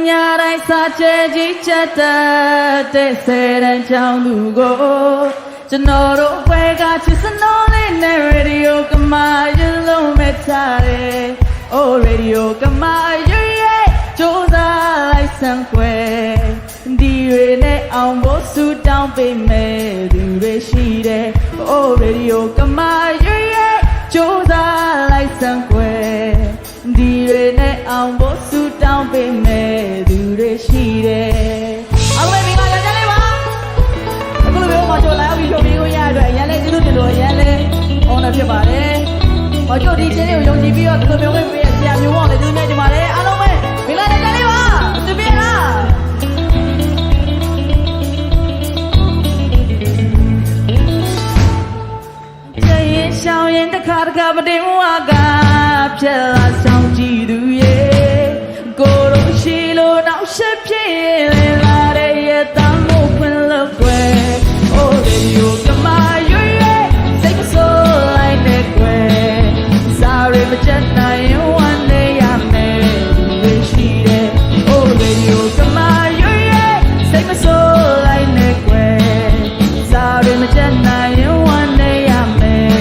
ညာတိုင်းစာချဲကြီးချက်တဲ့ဆယ်တန်းချောင်းသူကိုကျွန်တော်တို့ဘွဲကချစ်စနိုးလေးနဲ့ရေဒီယိုကမာရွလုံးမဲ့ထားတယ် Oh radio ကမာရွရဲ့ကြိုးစားလိုက်စမ်းခွဲဒီတွေနဲ့အောင်ဖို့ဆူတောင်းပေးမယ်သူတွေရှိတယ် Oh radio ကမာရွရဲ့ကြိုးစားလိုက်စမ်းခွဲဒီတွေနဲ့အောင်ဖို့ဆူတောင်းပေးမယ်သူတွေရှိတယ်အားလုံးပဲမိဘရကြလေးပါအခုလိုမျိုးမချိုလာပြီးချုပ်ပြီးကိုရအတွက်ရန်လေးကျေးဇူးတင်လို့ရန်လေးအော်နေဖြစ်ပါတယ်မချိုဒီချင်းလေးကိုယုံကြည်ပြီးတော့ဒီလိုမျိုးဝင်ပြီးဆရာမျိုးအောင်လည်းကျေးဇူးတင်ပါတယ်အားလုံးပဲမိဘရကြလေးပါသူပြလားရှောင်းရင်တခါမတင်ဝါကဖြက်လာဆောင်ကြည့်သူရဲ့ကိုယ်တို့ရှိလို့နောက်ဆက်ဖြစ်ရင်လာတဲ့ရဲ့တမ်းမို့ခွင့်လို့ွယ် Oh radio ကမာရွရဲ့စိတ်ဆိုးလိုက်တဲ့ွယ်စားရမချက်နိုင်ရင်ဝမ်းနေရမယ်သူရှိတယ် Oh radio ကမာရွရဲ့စိတ်ဆိုးလိုက်တဲ့ွယ်စားရမချက်နိုင်ရင်ဝမ်းနေရမယ်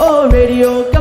Oh radio